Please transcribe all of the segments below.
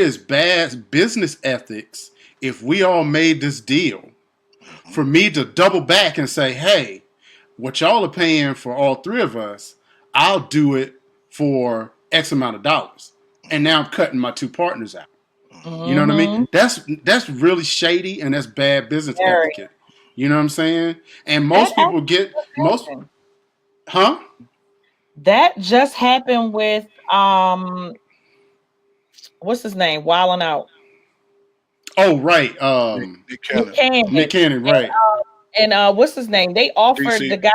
is bad business ethics if we all made this deal for me to double back and say, hey, what y'all are paying for all three of us, I'll do it for X amount of dollars. And now I'm cutting my two partners out. You know what I Mm-hmm. mean? That's really shady and that's bad business Very. etiquette. You know what I'm saying? And That most people actually get just most, happened. huh? That just happened with what's his name? Wilding Out. Oh, right. Nick Nick Cannon, Nick Cannon. Cannon, right. And what's his name? They offered DC, the guy,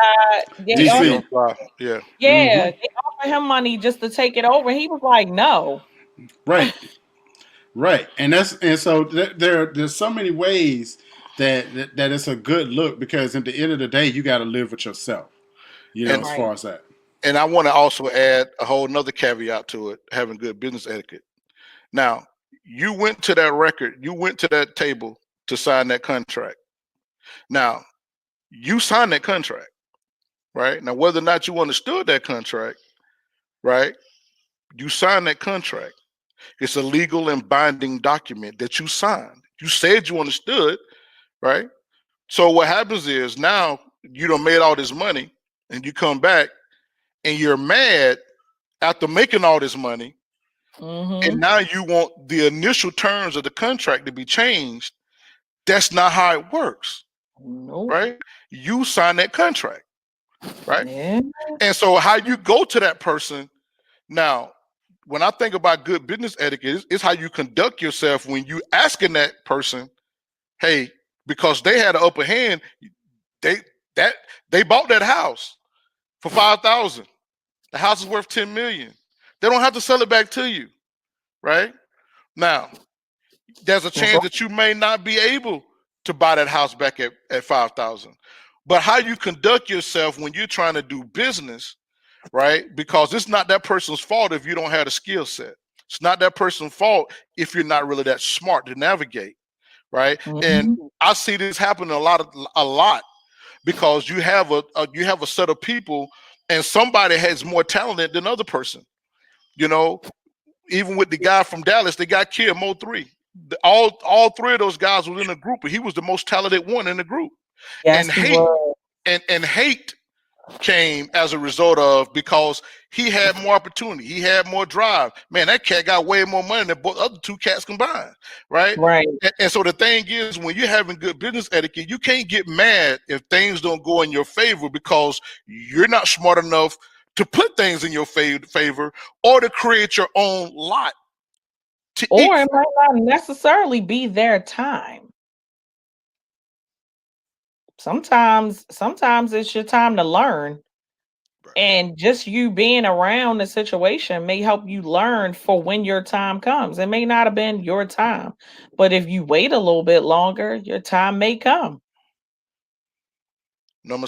they DC offered, DC. on fire. Yeah, yeah, Mm-hmm. they offered him money just to take it over. He was like, no. Right. Right. And so there's so many ways that it's a good look because at the end of the day, you got to live with yourself. You know, and as Right. far as that. and I want to also add a whole nother caveat to it: having good business etiquette. Now, you went to that record, you went to that table to sign that contract. Now, you signed that contract, right? Now, whether or not you understood that contract, right? You signed that contract. It's a legal and binding document that you signed. You said you understood, right? So what happens is now you done made all this money and you come back and you're mad after making all this money, and Mm-hmm. now you want the initial terms of the contract to be changed. That's not how it works, Nope. right? You sign that contract, right? Yeah. And so how you go to that person now, when I think about good business etiquette, it's how you conduct yourself when you asking that person, hey, because they had an upper hand, they that they bought that house for 5,000. The house is worth 10 million. They don't have to sell it back to you, right? Now, there's a That's chance that you may not be able to buy that house back at 5,000. But how you conduct yourself when you're trying to do business, right? Because it's not that person's fault if you don't have the skill set. It's not that person's fault if you're not really that smart to navigate, right? And mm-hmm. I see this happen a lot because you have a set of people and somebody has more talent than other person. You know, even with the guy from Dallas, they got killed, Mo 3. All three of those guys were in the group, but he was the most talented one in the group. Yes, And he hate was. and hate came as a result of because he had more opportunity, he had more drive. Man, that cat got way more money than both other two cats combined, right? Right. And so the thing is, when you're having good business etiquette, you can't get mad if things don't go in your favor because you're not smart enough to put things in your favor or to create your own lot to eat Or it from. might not necessarily be their time. Sometimes it's your time to learn. Right. And just you being around the situation may help you learn for when your time comes. It may not have been your time, but if you wait a little bit longer, your time may come. Number